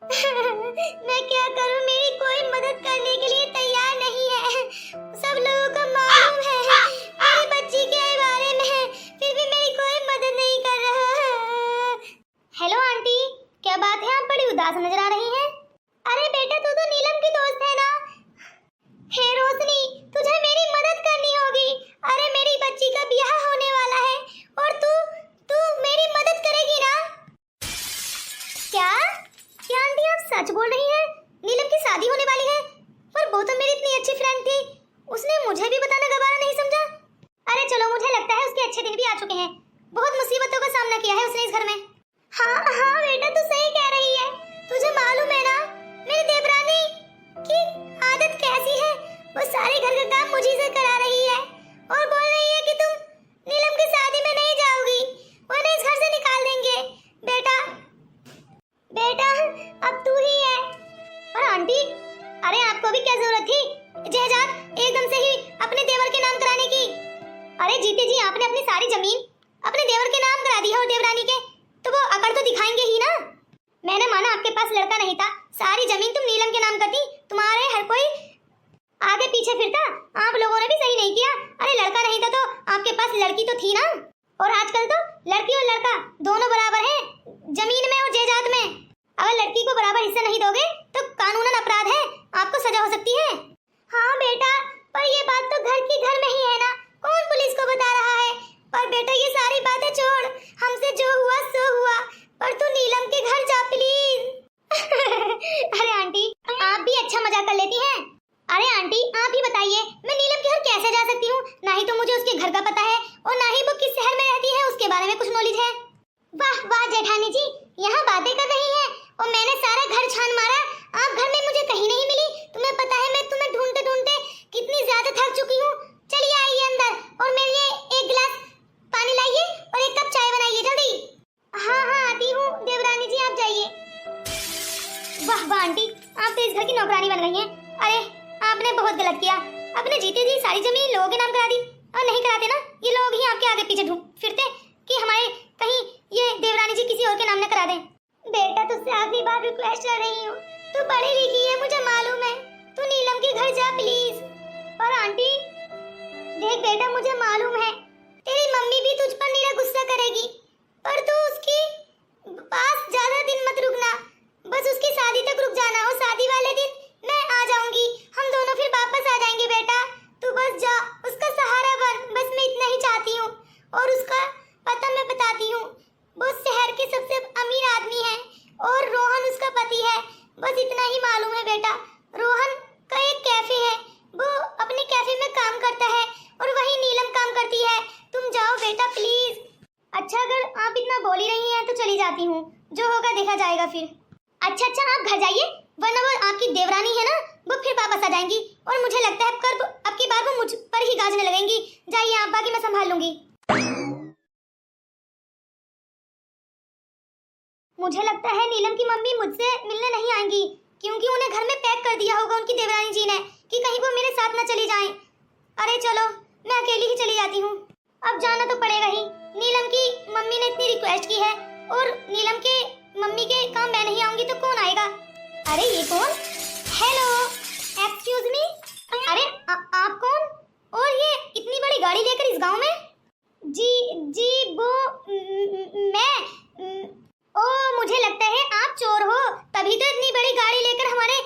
मैं क्या करूं, मेरी कोई मदद करने के लिए तैयार नहीं है। सब लोगों को मालूम है मेरी बच्ची के बारे में, फिर भी मेरी कोई मदद नहीं कर रहा। हेलो आंटी, क्या बात है, आप बड़ी उदास नजर आ रही हैं। अरे बेटा, तू तो नीलम की दोस्त है ना। हे रोशनी, तुझे मेरी मदद करनी होगी। अरे मेरी बच्ची का ब्याह होने वाला है और तू तू मेरी मदद करेगी ना। क्या क्या आंटी, आप सच बोल रही हैं? नीलम की शादी होने वाली है, पर वो तो मेरी इतनी अच्छी फ्रेंड थी, उसने मुझे भी बताना गवारा नहीं समझा। अरे चलो, मुझे लगता है उसके अच्छे दिन भी आ चुके हैं। बहुत मुसीबतों का सामना किया है उसने इस घर में। हाँ हाँ बेटा, तू सही कह रही है। तुझे मालूम है ना मेरी देवरानी की आदत कैसी है? वो सारे घर का काम मुझी से करा रही है और बोल रही है कि तुम नीलम की शादी में नहीं जाओगी, वरना इस घर से निकाल देंगे। बेटा बेटा, अब तू ही है। और आंटी, अरे आपको भी क्या जरूरत थी जहजात एकदम से ही अपने देवर के नाम कराने की? अरे जीते जी आपने अपनी सारी जमीन अपने देवर के नाम करा दी है और देवरानी के, तो वो अकड़ तो दिखाएंगे ही ना। मैंने माना आपके पास लड़का नहीं था, सारी जमीन तुम नीलम के नाम करती, तुम्हारे हर कोई आगे पीछे फिरता। आप लोगों ने भी सही नहीं किया। अरे लड़का नहीं था तो आपके पास लड़की तो थी ना। और आजकल तो लड़की और लड़का दोनों बराबर हैं जमीन में और जायदाद में। अगर लड़की को बराबर हिस्सा नहीं दोगे तो कानूनन अपराध है, आपको सजा हो सकती है। हाँ बेटा, पर ये बात तो घर की घर में ही है ना, कौन पुलिस को बता रहा है? पर बेटा ये सारी बातें छोड़, हमसे जो हुआ सो हुआ, पर तू नीलम के घर जा प्लीज। अरे आंटी, आप भी अच्छा मजाक कर लेती हैं। अरे आंटी, आप ही बताइए, मैं नीलम के घर कैसे जा सकती हूँ? ना ही तो मुझे उसके घर का पता है और ना ही वो किस शहर में रहती है उसके बारे में कुछ नॉलेज है। वाह वाह जेठानी जी, यहाँ बातें कर रही हैं और मैंने सारा घर छान मारा, आप घर में मुझे कहीं नहीं मिली। तुम्हें पता है मैं तुम्हें ढूंढते ढूंढते कितनी ज्यादा थक चुकी हूँ। चलिए आइए अंदर और मेरे लिए एक गिलास पानी लाइए और एक कप चाय बनाइए जल्दी। हाँ हाँ आती हूँ देवरानी जी, आप जाइए। वाह वाह आंटी, आप तो इस घर की नौकरानी बन गई हैं। अरे आपने बहुत गलत किया, अपने जीते जी सारी जमीन लोगों के नाम करा दी। और नहीं कराते ना, ये लोग ही आपके आगे पीछे ढूंढ फिरते कि हमारे कहीं ये देवरानी जी किसी और के नाम न करा दें। बेटा तुझसे आखिरी बार रिक्वेस्ट कर रही हूँ, तू पढ़ी लिखी है मुझे मालूम है, तू नीलम के घर जा प्लीज। और आंटी देख बेटा, मुझे मालूम है तेरी मम्मी भी तुझ पर नीरा गुस्सा करेगी, पर तू उसकी पास ज्यादा दिन मत रुकना, बस उसकी शादी तक रुक जाना और शादी वाले दिन मैं आ जाऊंगी, हम दोनों फिर वापस आ जाएंगे। बेटा तू बस जा, उसका सहारा बन, बस मैं इतना ही चाहती हूँ। और उसका पता मैं बताती हूँ, वो शहर के सबसे अमीर आदमी है और रोहन उसका पति है, बस इतना ही मालूम है। बेटा रोहन का एक कैफे है, वो अपने कैफे में काम करता है और वही नीलम काम करती है। तुम जाओ बेटा प्लीज। अच्छा अगर आप इतना बोल ही रही हैं तो चली जाती हूँ, जो होगा देखा जाएगा फिर। अच्छा अच्छा आप घर जाइए, वरना वो आपकी देवरानी है ना, वो फिर वापस आ जाएंगी और मुझे लगता है अब की बार वो मुझ पर ही गाजने लगेंगी। जाइए आप, बाकी मैं संभाल लूंगी। मुझे लगता है नीलम की मम्मी मुझसे मिलने नहीं आएंगी, क्योंकि उन्हें घर में पैक कर दिया होगा उनकी देवरानी जी ने कि कहीं वो मेरे साथ न चली जाएं। अरे चलो मैं अकेली ही चली जाती हूँ, अब जाना तो पड़ेगा ही। नीलम की मम्मी ने इतनी रिक्वेस्ट की है और नीलम के मम्मी के काम मैं नहीं आऊंगी तो कौन आएगा? अरे ये कौन? हेलो एक्सक्यूज मी, अरे आप कौन? और ये इतनी बड़ी गाड़ी लेकर इस गांव में? जी जी वो मैं ओ मुझे लगता है आप चोर हो, तभी तो इतनी बड़ी गाड़ी लेकर हमारे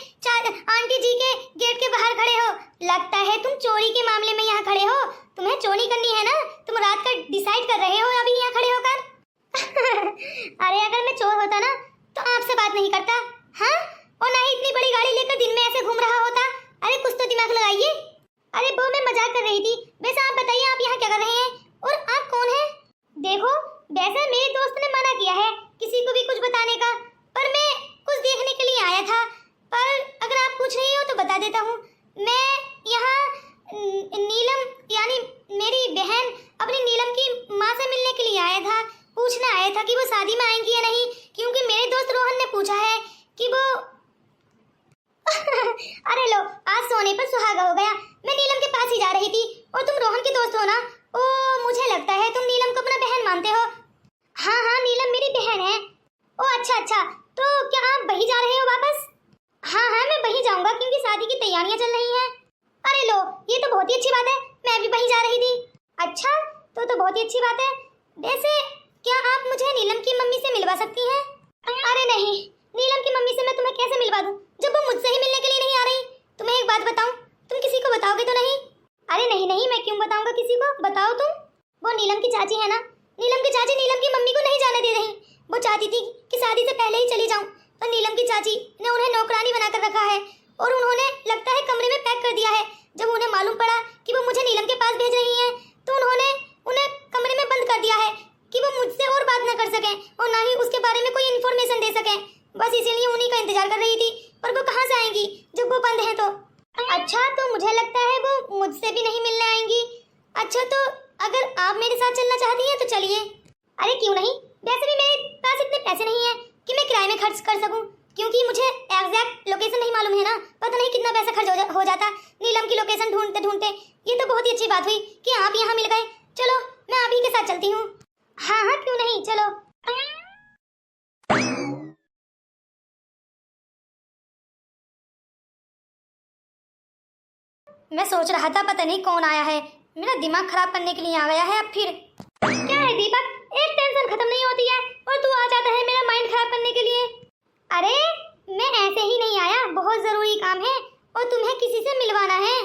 आंटी जी के गेट के बाहर खड़े हो। लगता है तुम चोरी के मामले में यहाँ खड़े हो, तुम्हें चोरी करनी है ना, तुम रात का डिसाइड कर रहे हो अभी यहाँ खड़े होकर। अरे अगर मैं चोर होता ना तो आपसे बात नहीं करता, हाँ, और ना ही इतनी बड़ी गाड़ी लेकर दिन में ऐसे घूम रहा होता। अरे कुछ तो दिमाग लगाइए। अरे वो मैं मजाक कर रही थी, वैसे आप बताइए आप यहाँ क्या कर रहे हैं और आप कौन हैं? देखो वैसे मेरे दोस्त ने मना किया है किसी को भी कुछ बताने का, पर मैं कुछ देखने के लिए आया था, पर अगर आप पूछ रही हो तो बता देता हूँ। मैं यहाँ नीलम यानी मेरी बहन अपनी नीलम की माँ से मिलने के लिए आया था, पूछना आया था कि वो शादी में आएंगी या नहीं, क्योंकि मेरे दोस्त रोहन ने पूछा है कि वो अरे लो आज सोने पर सुहागा हो गया, मैं नीलम के पास ही जा रही थी और तुम रोहन के दोस्त हो ना? ओ मुझे लगता है तुम नीलम को अपना बहन मानते हो। हाँ हाँ नीलम मेरी बहन है। ओ अच्छा अच्छा, तो क्या आप वहीं जा रहे हो वापस? हाँ हाँ, मैं वहीं जाऊंगा क्योंकि शादी की तैयारियां चल रही हैं। अरे लो, ये तो बहुत ही अच्छी बात है, मैं भी वहीं जा रही थी। अच्छा, तो बहुत ही अच्छी बात है। वैसे क्या आप मुझे नीलम की मम्मी से मिलवा सकती हैं? अरे नहीं, नीलम की मम्मी से मैं तुम्हें कैसे मिलवा दूं जब वो मुझसे ही मिलने के लिए नहीं आ रही। तुम्हें एक बात बताऊं, तुम किसी को बताओगे तो नहीं? अरे नहीं नहीं, मैं क्यों बताऊंगा किसी को, बताओ तुम। वो नीलम की चाची है ना, नीलम की चाची नीलम की मम्मी को नहीं जाने दे रही। वो चाहती थी कि शादी से पहले ही चली जाऊं, पर नीलम की चाची ने उन्हें नौकरानी बनाकर रखा है और उन्होंने लगता है कमरे में पैक कर दिया है। जब उन्हें मालूम पड़ा कि वो मुझे नीलम के पास भेज रही हैं, तो उन्होंने उन्हें कमरे में बंद कर दिया है कि वो मुझसे और बात न कर सकें और ना ही उसके बारे में कोई इन्फॉर्मेशन दे सकें। बस इसीलिए उन्हीं का इंतजार कर रही थी, पर वो कहाँ से आएंगी जब वो बंद है तो। अच्छा, तो मुझे लगता है वो मुझसे भी नहीं मिलने आएंगी। अच्छा, तो अगर आप मेरे साथ चलना चाहती हैं तो चलिए। अरे क्यों नहीं, वैसे भी मेरे पास इतने पैसे नहीं हैं कि मैं किराए में खर्च कर सकूं, क्योंकि मुझे एग्जैक्ट लोकेशन नहीं मालूम है ना, पता नहीं कितना पैसा खर्च हो जाता नीलम की लोकेशन ढूंढते ढूंढते। ये तो बहुत ही अच्छी बात हुई कि आप यहाँ मिल गए। चलो, मैं आप ही के साथ चलती हूँ। हाँ हाँ, क्यों नहीं, चलो। मैं सोच रहा था पता नहीं कौन आया है, मेरा दिमाग खराब करने के लिए आ गया है अब फिर। क्या है दीपक, एक टेंशन खत्म नहीं होती है और तू आ जाता है मेरा माइंड खराब करने के लिए। अरे मैं ऐसे ही नहीं आया, बहुत जरूरी काम है और तुम्हें किसी से मिलवाना है।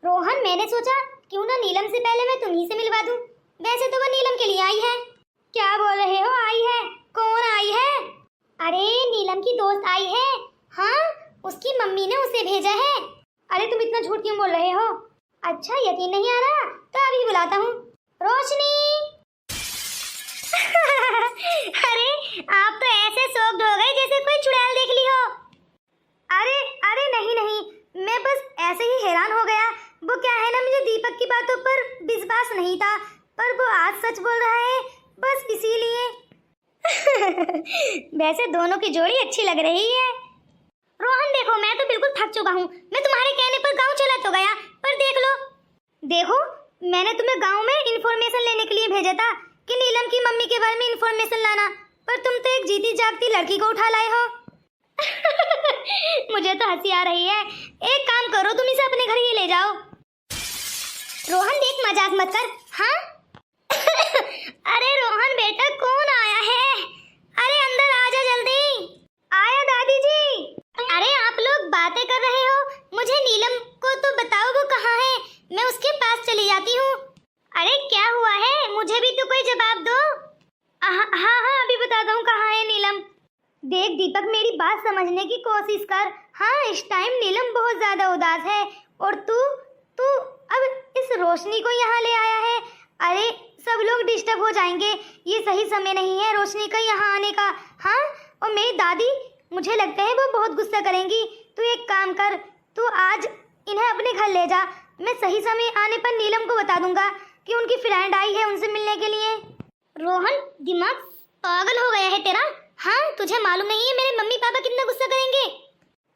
रोहन, मैंने सोचा क्यों ना नीलम से पहले मैं तुम्ही से मिलवा दूं। वैसे तो वो नीलम के लिए आई है। क्या बोल रहे हो, आई है? कौन आई है? अरे नीलम की दोस्त आई है। हाँ, उसकी मम्मी ने उसे भेजा है। अरे तुम इतना झूठ क्यों बोल रहे हो? अच्छा, यकीन नहीं आ रहा तो अभी बुलाता हूँ। रोशनी। अरे आप तो ऐसे शॉक्ड हो गए जैसे कोई चुड़ैल देख ली हो। अरे अरे नहीं नहीं, मैं बस ऐसे ही हैरान हो गया। वो क्या है ना, मुझे दीपक की बातों पर विश्वास नहीं था, पर वो आज सच बोल रहा है, बस इसीलिए। वैसे दोनों की जोड़ी अच्छी लग रही है। रोहन देखो, मैं तो बिल्कुल थक चुका हूँ। मैं तुम्हारे कहने पर गांव चला तो गया, पर देख लो। देखो, मैंने तुम्हें गांव में इंफॉर्मेशन लेने के लिए भेजा था कि नीलम की मम्मी के बारे में इंफॉर्मेशन लाना, पर तुम तो एक जीती जागती लड़की को उठा लाए हो। मुझे तो हंसी आ रही है। एक काम करो, तुम इसे अपने घर ही ले जाओ। रोहन देख, मजाक मत कर। हाँ? अरे रोहन बेटा, कौन आया है? अरे अंदर आ जा जल्दी। आया दादी जी। अरे आप लोग बातें कर रहे हो, मुझे नीलम को तो बताओ वो कहाँ है, मैं उसके पास चली जाती हूँ। अरे क्या हुआ है, मुझे भी तो कोई जवाब दो। हाँ हाँ, अभी बताता हूँ कहाँ है नीलम। देख दीपक, मेरी बात समझने की कोशिश कर। हाँ, इस टाइम नीलम बहुत ज्यादा उदास है और तू तू अब इस रोशनी को यहाँ ले आया है। अरे सब लोग डिस्टर्ब हो जाएंगे, ये सही समय नहीं है रोशनी का यहाँ आने का। हाँ, और मेरी दादी, मुझे लगता है वो बहुत गुस्सा करेंगी। तू एक काम कर, तू आज इन्हें अपने घर ले जा। मैं सही समय आने पर नीलम को बता दूंगा कि उनकी फ्रेंड आई है उनसे मिलने के लिए। रोहन, दिमाग पागल हो गया है तेरा? हाँ, तुझे मालूम नहीं है मेरे मम्मी पापा कितना गुस्सा करेंगे?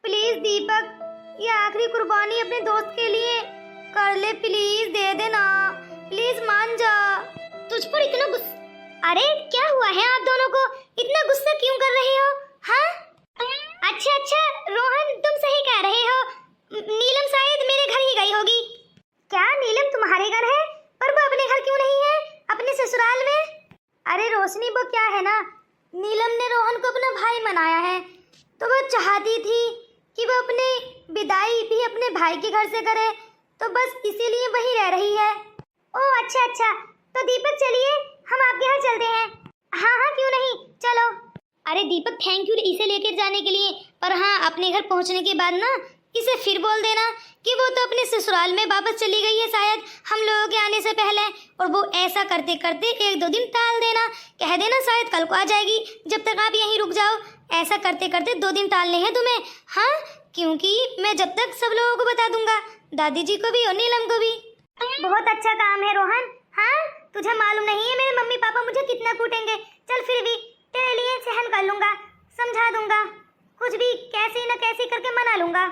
प्लीज दीपक, ये आखिरी कुर्बानी अपने दोस्त के लिए कर ले, प्लीज दे देना, प्लीज मान जा। तुझ पर इतना गुस्सा? अरे क्या हुआ है आप दोनों को, इतना गुस्सा क्यों कर रहे हो? हाँ? अच्छा रोहन, तुम सही कह रहे हो, नीलम शायद मेरे घर ही गई होगी। क्या नीलम तुम्हारे घर है? पर वो अपने घर क्यों नहीं है, अपने ससुराल में? अरे रोशनी, वो क्या है ना, नीलम ने रोहन को अपना भाई मनाया है, तो वो चाहती थी कि वो अपनी विदाई भी अपने भाई के घर से करे, तो बस इसीलिए वहीं रह रही है। ओह अच्छा, तो दीपक चलिए हम आपके यहाँ चलते हैं। हाँ, क्यों नहीं, चलो। अरे दीपक, थैंक यू इसे लेकर जाने के लिए, पर हाँ, अपने घर पहुँचने के बाद ना इसे फिर बोल देना कि वो तो अपने ससुराल में वापस चली गई है शायद हम लोगों के आने से पहले, और वो ऐसा करते करते 1-2 दिन टाल देना, कह देना शायद कल को आ जाएगी, जब तक आप यहीं रुक जाओ। ऐसा करते करते 2 दिन टालने हैं तुम्हें। हाँ, क्योंकि मैं जब तक सब लोगों को बता दूंगा, दादी जी को भी और नीलम को भी। बहुत अच्छा काम है रोहन। हाँ, तुझे मालूम नहीं है मेरे मम्मी पापा मुझे कितना कूटेंगे, चल फिर भी तेरे लिए सहन कर लूंगा, समझा दूंगा, कुछ भी कैसे न कैसे करके मना लूंगा।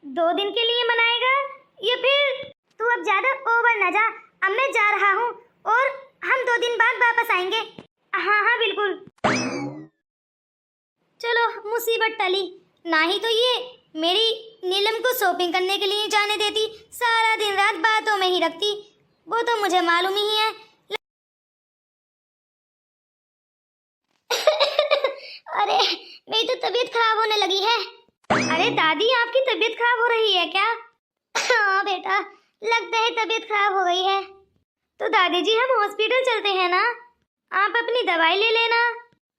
2 दिन के लिए मनाएगा या फिर तू अब ज्यादा ओवर न जा। अब मैं जा रहा हूँ और हम 2 दिन बाद वापस आएंगे। हाँ बिल्कुल। चलो मुसीबत टली। ना ही तो ये मेरी नीलम को शॉपिंग करने के लिए जाने देती, सारा दिन रात बातों में ही रखती, वो तो मुझे मालूम ही है। अरे मेरी तो तबीयत खराब होने लगी है। अरे दादी, आपकी तबीयत खराब हो रही है क्या? हाँ बेटा, लगता है तबीयत खराब हो गई है। तो दादी जी हम हॉस्पिटल चलते हैं ना, आप अपनी दवाई ले लेना।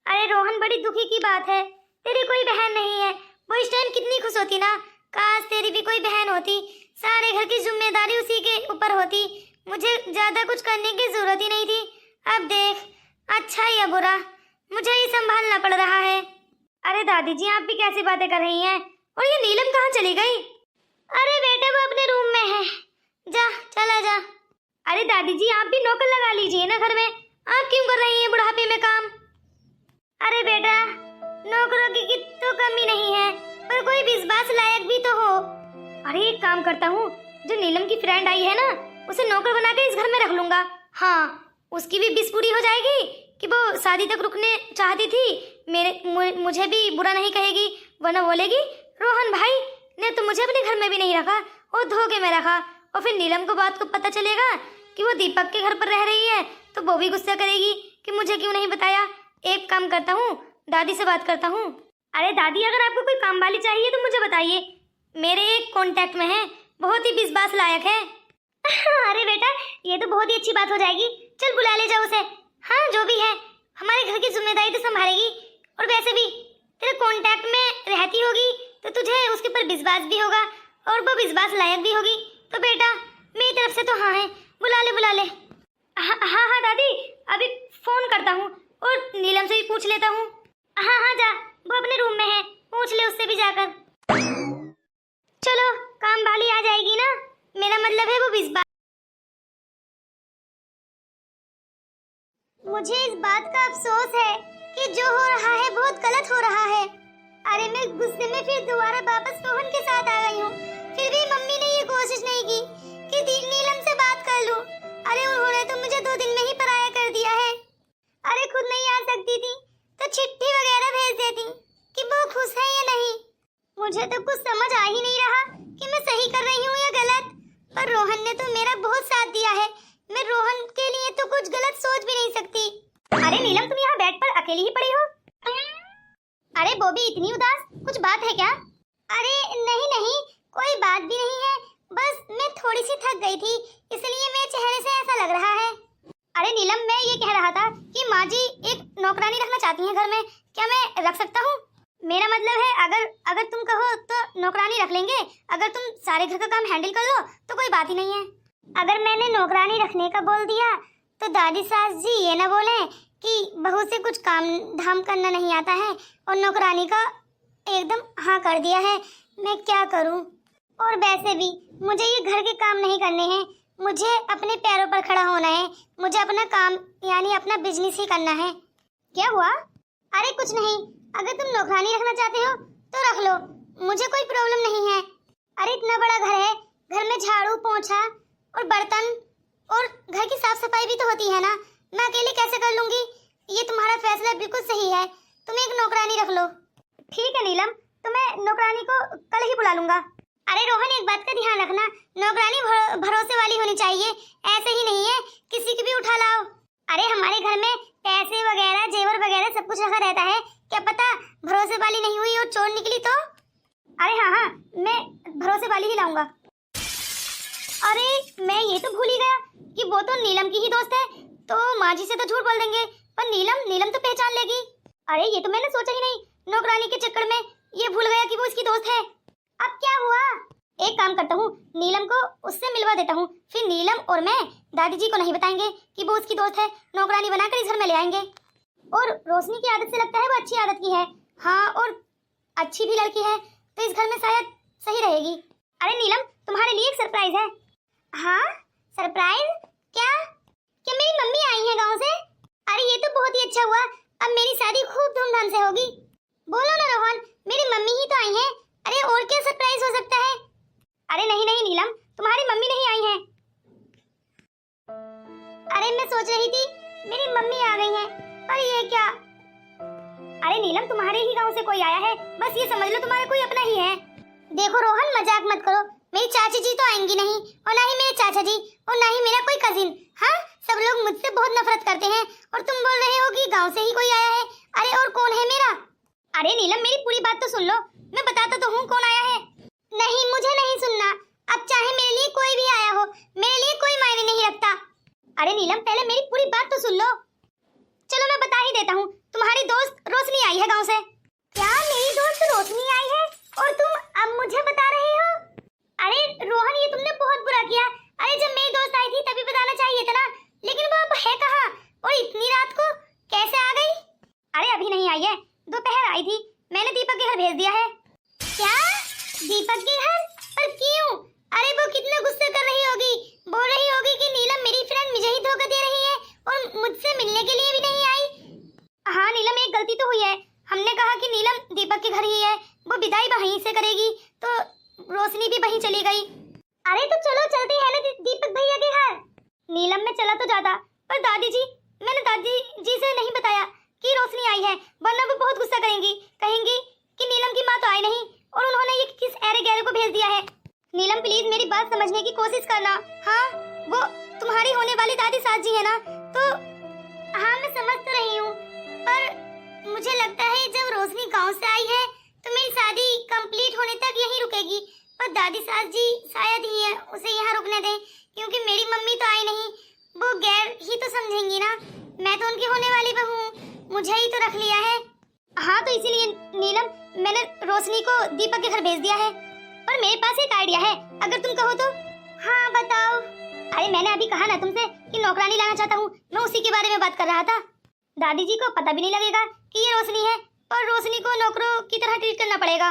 अरे रोहन, बड़ी दुखी की बात है, तेरी कोई बहन नहीं है। वो इस टाइम कितनी खुश होती ना, काश तेरी भी कोई बहन होती, सारे घर की जिम्मेदारी उसी के ऊपर होती, मुझे ज्यादा कुछ करने की जरूरत ही नहीं थी। अब देख, अच्छा या बुरा मुझे ही संभालना पड़ रहा है। अरे दादी जी, आप भी कैसी बातें कर रही हैं? और ये नीलम कहाँ चली गई? अरे बेटा, वो अपने रूम में है, जा चला जा। अरे दादी जी, आप भी नौकर लगा लीजिए ना घर में, आप क्यों कर रही हैं बुढ़ापे में काम? अरे बेटा, नौकरों की तो कमी नहीं है, पर कोई विश्वास लायक भी तो हो। अरे एक काम करता हूँ, जो नीलम की फ्रेंड आई है ना, उसे नौकर बना के इस घर में रख लूंगा। हाँ, उसकी भी विश पूरी हो जाएगी कि वो शादी तक रुकने चाहती थी, मुझे भी बुरा नहीं कहेगी, वरना बोलेगी रोहन भाई ने तो मुझे अपने घर में भी नहीं रखा और धोखे में रखा। और फिर नीलम को बात को पता चलेगा कि वो दीपक के घर पर रह रही है, तो वो भी गुस्सा करेगी कि मुझे क्यों नहीं बताया। एक काम करता हूँ, दादी से बात करता हूँ। अरे दादी, अगर आपको कोई काम वाली चाहिए तो मुझे बताइए, मेरे एक कांटेक्ट में है, बहुत ही विश्वास लायक है। अरे बेटा, ये तो बहुत ही अच्छी बात हो जाएगी, चल बुला ले जाओ उसे। हाँ, जो भी है, हमारे घर की जिम्मेदारी तो संभालेगी, और वैसे भी तेरे कांटेक्ट में रहती होगी तो तुझे उसके ऊपर विश्वास भी होगा, और वो विश्वास लायक भी होगी। तो बेटा, मेरी तरफ से तो हाँ है, बुला ले बुला ले। हाँ हाँ हाँ दादी, अभी फोन करता हूँ और नीलम से भी पूछ लेता हूँ। हाँ हाँ जा, वो अपने रूम में है, पूछ ले उससे भी जाकर। चलो, काम वाली आ जाएगी ना, मेरा मतलब है वो विश्वास। मुझे इस बात का अफसोस है कि जो हो रहा है बहुत गलत हो रहा है। अरे मैं गुस्से में फिर दोबारा वापस रोहन के साथ आ गई हूँ, फिर भी मम्मी ने ये कोशिश नहीं की कि नीलम से बात कर लूं। अरे उन्होंने तो मुझे 2 दिन में ही पराया कर दिया है। अरे खुद नहीं आ सकती थी तो चिट्ठी वगैरह भेज देती कि वो खुश है या नहीं। मुझे तो कुछ समझ आ ही नहीं रहा कि मैं सही कर रही हूँ या गलत, पर रोहन ने तो मेरा बहुत साथ दिया है, मैं रोहन के लिए तो कुछ गलत सोच भी नहीं सकती। अरे नीलम, तुम यहाँ बेड पर अकेली ही पड़ी हो? अरे बॉबी, इतनी उदास, कुछ बात है क्या? अरे नहीं नहीं, कोई बात भी नहीं है, बस मैं थोड़ी सी थक गई थी, इसलिए मेरे चेहरे से ऐसा लग रहा है। अरे नीलम, मैं ये कह रहा था कि माँ जी एक नौकरानी रखना चाहती हैं घर में, क्या मैं रख सकता हूँ? मेरा मतलब है अगर तुम कहो तो नौकरानी रख लेंगे, अगर तुम सारे घर का काम हैंडल कर लो तो कोई बात ही नहीं है। अगर मैंने नौकरानी रखने का बोल दिया तो दादी सास जी ये ना बोले कि बहू से कुछ काम धाम करना नहीं आता है, और नौकरानी का एकदम हाँ कर दिया है, मैं क्या करूं? और वैसे भी मुझे ये घर के काम नहीं करने हैं, मुझे अपने पैरों पर खड़ा होना है, मुझे अपना काम यानी अपना बिजनेस ही करना है। क्या हुआ? अरे कुछ नहीं, अगर तुम नौकरानी रखना चाहते हो तो रख लो, मुझे कोई प्रॉब्लम नहीं है। अरे इतना बड़ा घर है, घर में झाड़ू पोंछा और बर्तन और घर की साफ सफाई भी तो होती है ना, मैं अकेले कैसे कर लूंगी? ये तुम्हारा फैसला बिल्कुल सही है, तुम एक नौकरानी रख लो। ठीक है नीलम, तो मैं नौकरानी को कल ही बुला लूंगा। अरे रोहन, एक बात का ध्यान रखना, नौकरानी भरोसे वाली होनी चाहिए, ऐसे ही नहीं है किसी की भी उठा लाओ। अरे हमारे घर में पैसे वगैरह जेवर वगैरह सब कुछ रखा रहता है, क्या पता भरोसे वाली नहीं हुई और चोर निकली तो? अरे हाँ हाँ, मैं भरोसे वाली ही लाऊंगा। अरे मैं ये तो भूल ही गया कि वो तो नीलम की ही दोस्त है, तो माँ जी से तो झूठ बोल देंगे, पर नीलम तो पहचान लेगी। अरे ये तो मैंने सोचा ही नहीं, नौकरानी के चक्कर में ये भूल गया कि वो इसकी दोस्त है। अब क्या हुआ? एक काम करता हूँ, नीलम को उससे मिलवा देता हूँ, फिर नीलम और मैं दादी जी को नहीं बताएंगे कि वो उसकी दोस्त है, नौकरानी बनाकर इस घर में ले आएंगे। और रोशनी की आदत से लगता है वो अच्छी आदत की है, हाँ, और अच्छी भी लड़की है, तो इस घर में शायद सही रहेगी। अरे नीलम, तुम्हारे लिए एक सरप्राइज है। हाँ सरप्राइज? क्या क्या मेरी मम्मी आई है गाँव से? अरे ये तो बहुत ही अच्छा हुआ, अब मेरी शादी खूब धूमधाम से होगी। बोलो ना रोहन, मेरी मम्मी ही तो आई है, अरे और क्या सरप्राइज हो सकता है? अरे नहीं नहीं नीलम, तुम्हारी मम्मी नहीं आई है। अरे मैं सोच रही थी मेरी मम्मी आ गई है, पर ये क्या? अरे नीलम, तुम्हारे ही गांव से कोई आया है, बस ये समझ लो तुम्हारा कोई अपना ही है। देखो रोहन, मजाक मत करो। मेरी चाची जी तो आएंगी नहीं, और ना ही मेरे चाचा जी, और ना ही मेरा कोई कजिन। हाँ, सब लोग मुझसे बहुत नफरत करते हैं, और तुम बोल रहे हो कि गांव से ही कोई आया है। अरे और कौन है मेरा? अरे नीलम, मेरी पूरी बात तो सुन लो, मैं बताता तो हूँ कौन आया है। नहीं, मुझे नहीं सुनना। अब चाहे मेरे लिए कोई भी आया हो, मेरे लिए कोई मायने नहीं रखता। अरे नीलम, पहले मेरी पूरी बात तो सुन लो। चलो मैं बता ही देता हूँ, तुम्हारी दोस्त रोशनी आई है गांव से। क्या मेरी दोस्त रोशनी आई है, और तुम अब मुझे बता रहे हो? अरे रोहन, ये तुमने बहुत बुरा किया। अरे जब मेरी दोस्त आई थी तभी बताना चाहिए था ना, लेकिन वो अब है कहाँ, और इतनी रात को कैसे आ गई? अरे अभी नहीं आई है, दोपहर आई थी, मैंने दीपक के घर भेज दिया है। क्या? दीपक के घर? पर क्यों? अरे वो कितना गुस्सा कर रही होगी, बोल रही होगी कि नीलम मेरी फ्रेंड मुझे ही धोखा दे रही है और मुझसे मिलने के लिए भी नहीं आई। हाँ नीलम, एक गलती तो हुई है। हमने कहा कि नीलम दीपक के घर ही है, वो विदाई वहीं से करेगी, तो रोशनी भी वहीं चली गई। अरे तो चलो चलते हैं ना दीपक भैया के घर। नीलम, में चला तो जाता, पर दादी जी, मैंने दादी जी से नहीं बताया कि रोशनी आई है, वरना वो बहुत गुस्सा करेंगी, कहेंगी कि नीलम की माँ तो आई नहीं और उन्होंने ये किस ऐरे गैरे को भेज दिया है। नीलम प्लीज मेरी बात समझने की कोशिश करना। हाँ, वो तुम्हारी होने वाली दादी सास जी है ना, तो हाँ मैं समझ तो रही हूँ, पर मुझे लगता है जब रोशनी गांव से आई है तो मेरी शादी कंप्लीट होने तक यहीं रुकेगी, पर दादी सास जी शायद ही है उसे यहाँ रुकने दें, क्योंकि मेरी मम्मी तो आई नहीं, वो गैर ही तो समझेंगी ना। मैं तो उनकी होने वाली बहू हूँ, मुझे ही तो रख लिया है। हाँ तो इसीलिए नीलम, मैंने रोशनी को दीपक के घर भेज दिया है। पर मेरे पास एक आइडिया है, अगर तुम कहो तो। हाँ बताओ। अरे मैंने अभी कहा ना तुमसे कि नौकरानी लाना चाहता हूँ, मैं उसी के बारे में बात कर रहा था। दादी जी को पता भी नहीं लगेगा कि ये रोशनी है, और रोशनी को नौकरों की तरह ट्रीट करना पड़ेगा।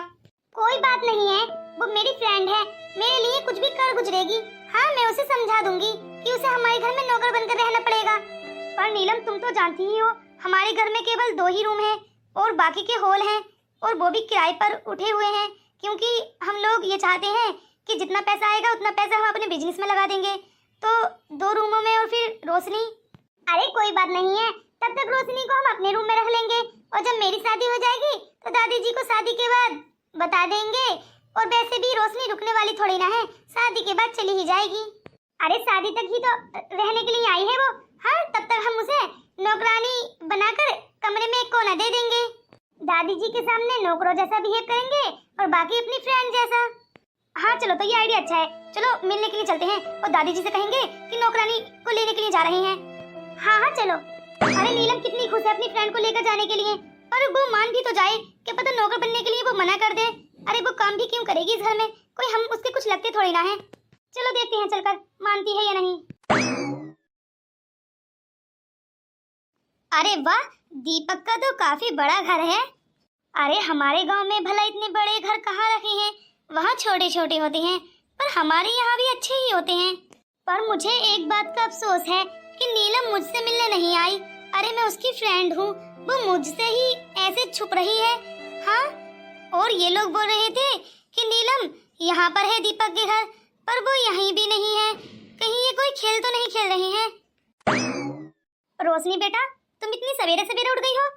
कोई बात नहीं है, वो मेरी फ्रेंड है, मेरे लिए कुछ भी कर गुजरेगी। हाँ मैं उसे समझा दूंगी कि उसे हमारे घर में नौकर बनकर रहना पड़ेगा। पर नीलम तुम तो जानती ही हो, हमारे घर में केवल 2 ही रूम है और बाकी के हॉल हैं, और वो भी किराए पर उठे हुए हैं, क्योंकि हम लोग ये चाहते हैं कि जितना पैसा आएगा उतना पैसा हम अपने बिजनेस में लगा देंगे। तो 2 रूमों में और फिर रोशनी। अरे कोई बात नहीं है, तब तक रोशनी को हम अपने रूम में रख लेंगे, और जब मेरी शादी हो जाएगी तो दादी जी को शादी के बाद बता देंगे। और वैसे भी रोशनी रुकने वाली थोड़ी ना है, शादी के बाद चली ही जाएगी। अरे शादी तक ही तो रहने के लिए आई है वो। हाँ तब तक हम उसे नौकरानी बनाकर कमरे में एक कोना दे देंगे, दादी जी के सामने नौकरों जैसा बिहेव करेंगे और बाकी अपनी फ्रेंड जैसा। हाँ चलो, तो ये आइडिया अच्छा है, चलो मिलने के लिए चलते हैं और दादी जी से कहेंगे कि नौकरानी को लेने के लिए जा रहे हैं। हाँ हाँ चलो। अरे नीलम कितनी खुश है अपनी फ्रेंड को लेकर जाने के लिए, पर वो मान भी तो जाए, क्या पता नौकर बनने के लिए वो मना कर दे। अरे वो काम भी क्यों करेगी इस घर में, कोई हम उसके कुछ लगते थोड़ी ना है। चलो देखते हैं चलकर मानती है या नहीं। अरे वाह, दीपक का तो काफी बड़ा घर है। अरे हमारे गांव में भला इतने बड़े घर कहाँ रखे हैं, वहाँ छोटे छोटे होते हैं, पर हमारे यहाँ भी अच्छे ही होते हैं। पर मुझे एक बात का अफसोस है कि नीलम मुझसे मिलने नहीं आई। अरे मैं उसकी फ्रेंड हूँ, वो मुझसे ही ऐसे छुप रही है। हाँ, और ये लोग बोल रहे थे कि नीलम यहाँ पर है दीपक के घर, पर वो यहीं भी नहीं है। कहीं ये कोई खेल तो नहीं खेल रहे हैं। रोशनी बेटा, तुम इतनी सवेरे सवेरे उठ गई हो?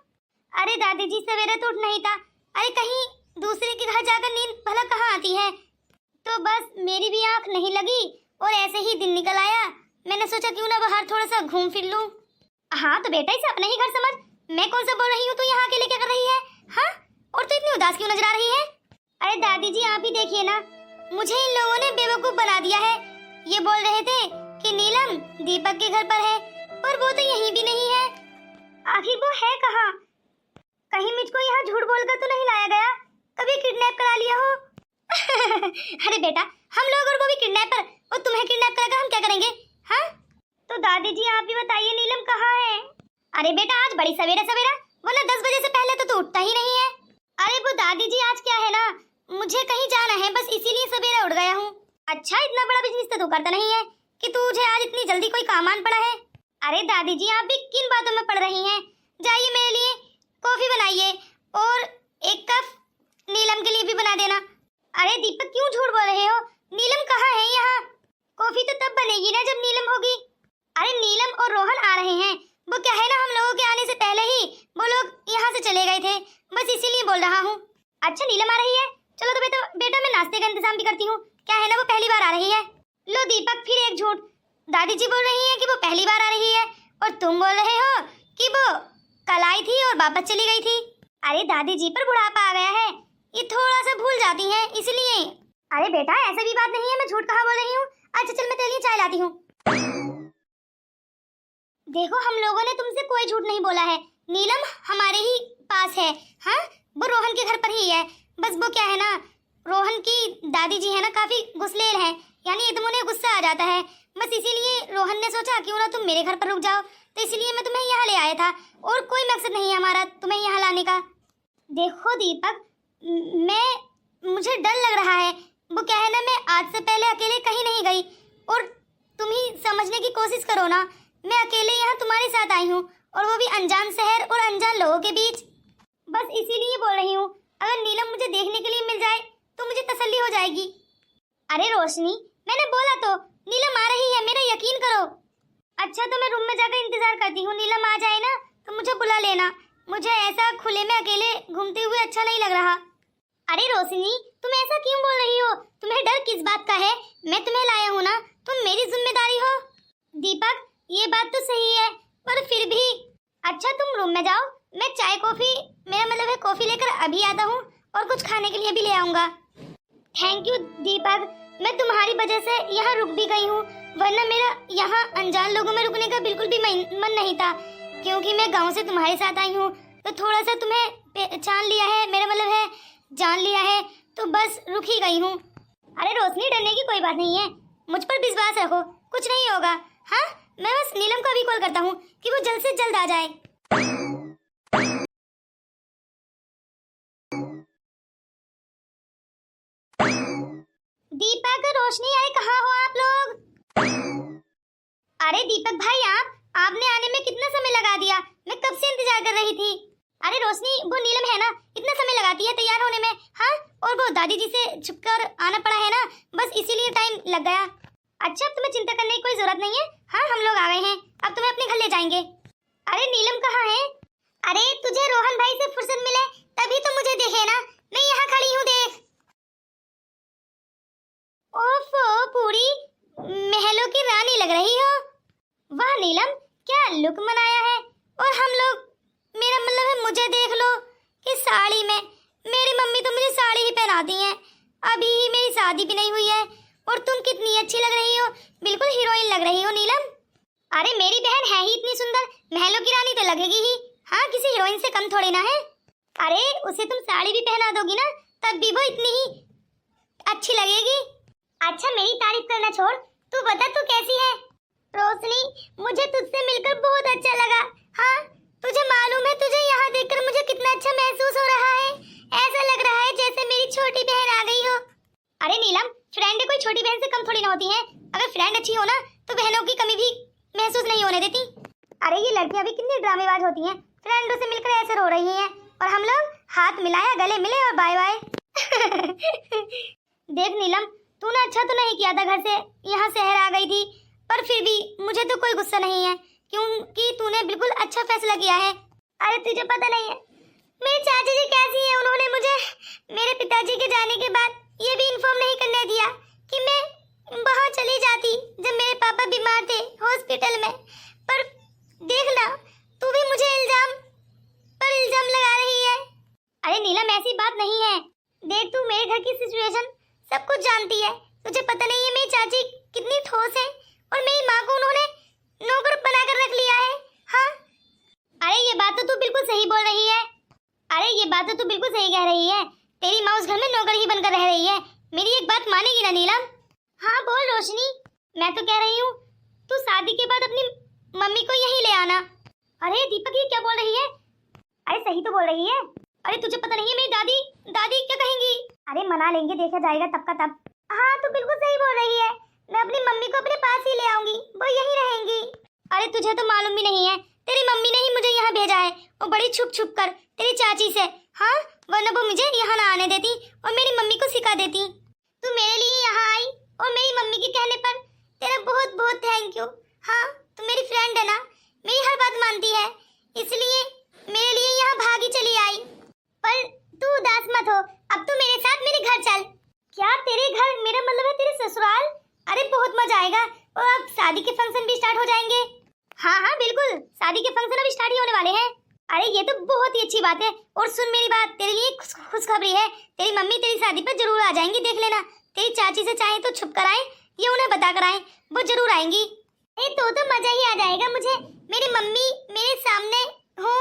अरे दादी जी सवेरे तो उठना ही था। अरे कहीं दूसरे के घर जाकर नींद भला कहाँ आती है, तो बस मेरी भी आंख नहीं लगी और ऐसे ही दिन निकल आया। मैंने सोचा क्यों ना बाहर थोड़ा सा घूम फिर लूं। हाँ तो बेटा इसे अपना ही घर समझ, मैं कौन सा बोल रही हूँ, तो यहाँ अकेले क्या कर रही है? हाँ, और तो इतनी उदास क्यों नजर आ रही है? अरे दादी जी आप ही देखिए ना, मुझे इन लोगों ने बेवकूफ बना दिया है। ये बोल रहे थे कि नीलम दीपक के घर पर है, पर वो तो यहीं भी नहीं है। आखिर वो है कहाँ? कहीं मुझको यहाँ झूठ बोलकर तो नहीं लाया गया, कभी किडनैप करा लिया हो? अरे बेटा, हम लोग और वो भी किडनैपर, और तुम्हें किडनैप करके हम क्या करेंगे? हाँ तो दादी जी आप भी बताइए नीलम कहाँ है? अरे बेटा आज बड़ी सवेरे सवेरा, वरना 10 बजे से पहले तो तू उठता ही नहीं है। अरे वो दादी जी आज क्या है ना, मुझे कहीं जाना है, बस इसीलिए सवेरे उठ गया हूँ। अच्छा इतना बड़ा बिजनेस तो तू करता नहीं है कि तुझे आज इतनी जल्दी कोई काम आन पड़ा है। अरे दादी जी आप भी किन बातों में पड़ रही हैं? जाइए मेरे लिए कॉफी बनाइए और 1 कप नीलम के लिए भी बना देना। अरे दीपक क्यों झूठ बोल रहे हो? नीलम कहाँ है यहाँ? कॉफी तो तब बनेगी ना जब नीलम होगी। अरे नीलम और रोहन आ रहे हैं, वो क्या है ना, हम लोगों के आने से पहले ही वो लोग यहाँ से चले गए थे, बस इसीलिए बोल रहा हूँ। अच्छा नीलम आ रही है, चलो तो बेटा मैं नाश्ते का इंतजाम भी करती हूँ। क्या है ना, वो पहली बार आ रही है। लो दीपक, फिर एक झूठ। दादी जी बोल रही है कि वो पहली बार आ रही है, और तुम बोल रहे हो कि वो कल आई थी और वापस चली गई थी। अरे दादी जी पर बुढ़ापा आ गया है, ये थोड़ा सा भूल जाती हैं इसलिए। अरे बेटा ऐसा भी बात नहीं है, मैं झूठ कहाँ बोल रही हूँ। अच्छा चल मैं तेरे लिए चाय लाती हूँ। देखो हम लोगों ने तुमसे कोई झूठ नहीं बोला है, नीलम हमारे ही पास है। हाँ वो रोहन के घर पर ही है। बस वो क्या है ना, रोहन की दादी जी है ना काफी गुस्सेल है, यानी एकदम उन्हें गुस्सा आ जाता है। बस इसीलिए रोहन ने सोचा क्यों ना तुम मेरे घर पर रुक जाओ, तो इसलिए मैं तुम्हें यहाँ ले आया था, और कोई मकसद नहीं है हमारा तुम्हें यहाँ लाने का। देखो दीपक, मुझे डर लग रहा है। वो क्या है ना, मैं आज से पहले अकेले कहीं नहीं गई, और तुम ही समझने की कोशिश करो ना, मैं अकेले यहाँ तुम्हारे साथ आई हूँ, और वो भी अनजान शहर और अनजान लोगों के बीच। बस इसीलिए बोल रही हूँ, अगर नीलम मुझे देखने के लिए मिल जाए तो मुझे तसल्ली हो जाएगी। अरे रोशनी, मैंने बोला तो नीलम आ रही है, मेरा यकीन करो। अच्छा तो मैं रूम में जाकर इंतजार करती हूँ, नीलम आ जाए ना तो मुझे बुला लेना। मुझे ऐसा खुले में अकेले घूमते हुए अच्छा नहीं लग रहा। अरे रोशनी, तुम ऐसा क्यों बोल रही हो? तुम्हें डर किस बात का है? मैं तुम्हें लाया हूँ ना, तुम मेरी जिम्मेदारी हो। दीपक ये बात तो सही है, पर फिर भी। अच्छा तुम रूम में जाओ, मैं चाय कॉफी, मेरा मतलब है कॉफी लेकर अभी आता हूँ, और कुछ खाने के लिए भी ले आऊंगा। थैंक यू दीपक, मैं तुम्हारी वजह से यहाँ रुक भी गई हूँ, वरना मेरा यहाँ अनजान लोगों में रुकने का बिल्कुल भी मन नहीं था। क्योंकि मैं गांव से तुम्हारे साथ आई हूँ, तो थोड़ा सा तुम्हें पहचान लिया है, मेरा मतलब है जान लिया है, तो बस रुक ही गई हूँ। अरे रोशनी, डरने की कोई बात नहीं है, मुझ पर विश्वास रखो, कुछ नहीं होगा। हाँ मैं बस नीलम को अभी कॉल करता हूँ कि वो जल्द से जल्द आ जाए। दीपक, रोशनी आई, कहाँ हो आप लोग? अरे दीपक भाई, आपने आने में कितना समय लगा दिया, मैं कब से इंतजार कर रही थी। अरे रोशनी, वो नीलम है ना, इतना समय लगाती है तैयार होने में। हाँ और वो दादी जी से छुपकर आना पड़ा है ना, बस इसीलिए टाइम लग गया। अच्छा तुम्हें चिंता करने की कोई जरूरत नहीं है, हाँ हम लोग आ गए हैं, अब तुम्हें अपने घर ले जाएंगे। अरे नीलम कहाँ है? अरे तुझे रोहन भाई से फुर्सत मिले तभी तो मुझे देखे ना, मैं यहाँ खड़ी हूँ देख। ओफो, पूरी महलों की रानी लग रही हो। वाह नीलम, क्या लुक बनाया है। और हम लोग, मेरा मतलब है मुझे देख लो कि साड़ी में, मेरी मम्मी तो मुझे साड़ी ही पहनाती हैं, अभी ही मेरी शादी भी नहीं हुई है, और तुम कितनी अच्छी लग रही हो, बिल्कुल हीरोइन लग रही हो नीलम। अरे मेरी बहन है ही इतनी सुंदर, महलों की रानी तो लगेगी ही, हाँ किसी हीरोइन से कम थोड़ी ना है। अरे उसे तुम साड़ी भी पहना दोगी ना, तब भी वो इतनी ही अच्छी लगेगी। अच्छा मेरी तारीफ करना छोड़, तू बता तू कैसी है? रोशनी, मुझे तुझसे मिलकर बहुत अच्छा लगा। हाँ तुझे मालूम है, तुझे यहाँ देखकर मुझे कितना अच्छा महसूस हो रहा है, ऐसा लग रहा है जैसे मेरी छोटी बहन आ गई हो। अरे नीलम, फ्रेंड कोई छोटी बहन से कम थोड़ी ना होती है, अगर फ्रेंड अच्छी हो ना तो बहनों की कमी भी महसूस नहीं होने देती। अरे ये लड़कियां भी कितनी ड्रामेबाज होती हैं, फ्रेंडों से मिलकर ऐसे रो रही हैं, और हम लोग हाथ मिलाया, गले मिले और बाय बाय। देख नीलम, तूने अच्छा तो नहीं किया था घर से यहाँ शहर आ गई थी, पर फिर भी मुझे तो कोई गुस्सा नहीं है, क्योंकि तूने बिल्कुल अच्छा फैसला किया है। अरे तुझे पता नहीं है मेरी चाची जी कैसी है, उन्होंने मुझे मेरे पिताजी के जाने के बाद ये भी इन्फॉर्म नहीं करने दिया कि मैं वहाँ चली जाती जब मेरे पापा बीमार थे हॉस्पिटल में। पर देखना, तू भी मुझे इल्जाम लगा रही है। अरे नीलम ऐसी बात नहीं है, देख तू मेरे घर की सिचुएशन सब कुछ जानती है, तुझे पता नहीं है मेरी चाची कितनी ठोस है, और मेरी माँ को उन्होंने नौकर बनाकर रख लिया है। हाँ अरे ये बात तो तू बिल्कुल सही बोल रही है, अरे ये बात तो तू बिल्कुल सही कह रही है, तेरी माँ उस घर में नौकर ही बनकर रह रही है। मेरी एक बात मानेगी ना नीलम? हाँ बोल रोशनी। मैं तो कह रही हूँ तू शादी के बाद अपनी मम्मी को यहीं ले आना। अरे दीपक ये क्या बोल रही है? अरे सही तो बोल रही है। अरे तुझे पता नहीं है मेरी दादी क्या कहेंगी? अरे मना लेंगे, देखा जाएगा तब का तब। हाँ तू बिल्कुल सही बोल रही है, मैं अपनी मम्मी को अपने पास ही ले आऊंगी, वो यहीं रहेंगी। अरे तुझे तो मालूम भी नहीं है, तेरी मम्मी ने ही मुझे यहाँ भेजा है, और बड़ी छुप कर तेरी चाची से। हाँ वरना वो मुझे यहाँ ना आने देती और मेरी मम्मी को सिखा देती। तू मेरे लिए यहाँ आई और मेरी मम्मी के कहने पर तेरा बहुत बहुत थैंक यू। हाँ तू मेरी फ्रेंड है ना, मेरी हर बात मानती है, इसलिए मेरे लिए यहाँ भागी चली आई। पर आएगा और अब शादी के फंक्शन भी स्टार्ट हो जाएंगे। हाँ हाँ बिल्कुल, शादी के फंक्शन अभी स्टार्ट ही होने वाले हैं। अरे ये तो बहुत ही अच्छी बात है। और सुन मेरी बात, तेरे लिए खुशखबरी है। तेरी मम्मी तेरी शादी पर जरूर आ जाएंगी, देख लेना। तेरी चाची से चाहे तो छुप कर आए या उन्हें बता कर आए, वो जरूर आएंगी। तो मजा ही आ जाएगा मुझे। मेरी मम्मी मेरे सामने हो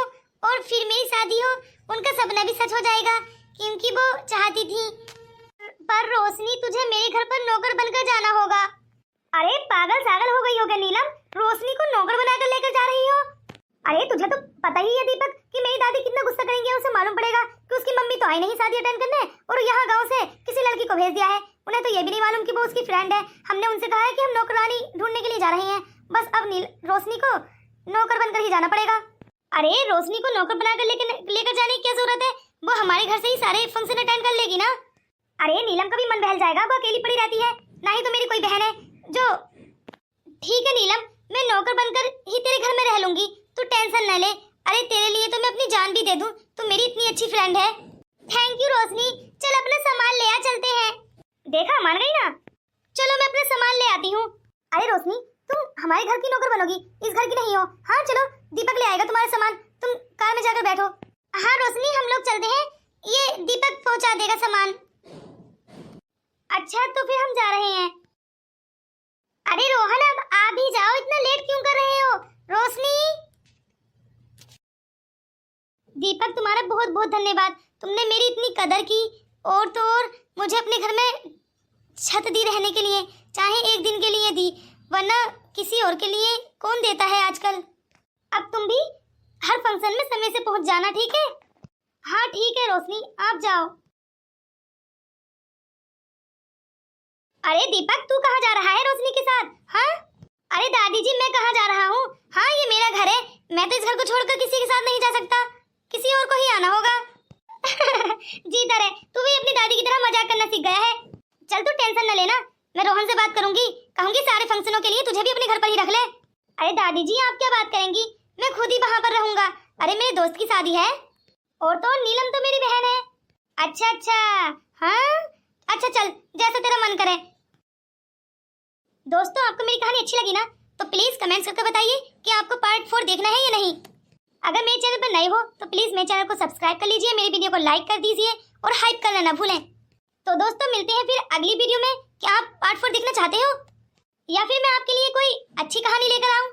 और फिर मेरी शादी हो, उनका सपना भी सच हो जाएगा, क्योंकि वो चाहती थी। पर रोशनी, तुझे मेरे घर पर नौकर बनकर जाना होगा। अरे पागल सागल हो गई हो क्या नीलम? रोशनी को नौकर बनाकर लेकर जा रही हो? अरे तुझे तो पता ही है दीपक कि मेरी दादी कितना गुस्सा करेंगे। उसे मालूम पड़ेगा कि उसकी मम्मी तो आई नहीं शादी अटेंड करने और यहाँ गांव से किसी लड़की को भेज दिया है। उन्हें तो ये भी नहीं मालूम कि वो उसकी फ्रेंड है। हमने उनसे कहा है कि हम नौकरानी ढूंढने के लिए जा रहे हैं। बस अब रोशनी को नौकर बनकर ही जाना पड़ेगा। अरे रोशनी को नौकर बनाकर लेकर जाने की क्या जरूरत है? वो हमारे घर से ही सारे फंक्शन अटेंड कर लेगी ना। अरे नीलम का भी मन बहल जाएगा, वो अकेली पड़ी रहती है, ना ही तो मेरी कोई बहन है जो। ठीक है नीलम, मैं नौकर बनकर ही तेरे घर में रह लूंगी, तू टेंशन न ले। अरे तेरे लिए तो मैं अपनी जान भी दे दूं, तू मेरी इतनी अच्छी फ्रेंड है। थैंक यू रोशनी, चल अपना सामान ले आ, चलते हैं। देखा, मान गई ना। चलो मैं अपना सामान ले आती हूँ। अरे रोशनी, तुम हमारे घर की नौकर बनोगी, इस घर की नहीं हो। हाँ चलो, दीपक ले आएगा तुम्हारा सामान, तुम कार में जाकर बैठो। हाँ रोशनी, हम लोग चलते हैं, ये दीपक पहुंचा देगा सामान। अच्छा तो फिर हम जा रहे हैं। अरे रोहन, अब आ भी जाओ, इतना लेट क्यों कर रहे हो? रोशनी। दीपक तुम्हारा बहुत बहुत धन्यवाद, तुमने मेरी इतनी कदर की। और तो और मुझे अपने घर में छत दी रहने के लिए, चाहे एक दिन के लिए दी, वरना किसी और के लिए कौन देता है आजकल। अब तुम भी हर फंक्शन में समय से पहुंच जाना, ठीक है? हाँ ठीक है रोशनी, आप जाओ। अरे दीपक, तू कहाँ जा रहा है रोशनी के साथ? हाँ अरे दादी जी, मैं कहाँ जा रहा हूँ? हाँ ये मेरा घर है, मैं तो इस घर को छोड़कर किसी के साथ नहीं जा सकता, किसी और को ही आना होगा। जीता रहे, तू भी अपनी दादी की तरह मजाक करना सीख गया है। चल तू टेंशन न लेना, मैं रोहन से बात करूंगी, कहूंगी सारे फंक्शनों के लिए तुझे भी अपने घर पर ही रख ले। अरे दादी जी, आप क्या बात करेंगी, मैं खुद ही वहाँ पर रहूंगा। अरे मेरे दोस्त की शादी है, और तो नीलम तो मेरी बहन है। अच्छा अच्छा, हाँ अच्छा चल, जैसा तेरा मन करे। दोस्तों, आपको मेरी कहानी अच्छी लगी ना, तो प्लीज कमेंट्स करके बताइए कि आपको पार्ट 4 देखना है या नहीं। अगर मेरे चैनल पर नए हो तो प्लीज मेरे चैनल को सब्सक्राइब कर लीजिए, मेरी वीडियो को लाइक कर दीजिए और हाइप करना ना भूलें। तो दोस्तों, मिलते हैं फिर अगली वीडियो में। क्या आप पार्ट 4 देखना चाहते हो, या फिर मैं आपके लिए कोई अच्छी कहानी लेकर आऊं?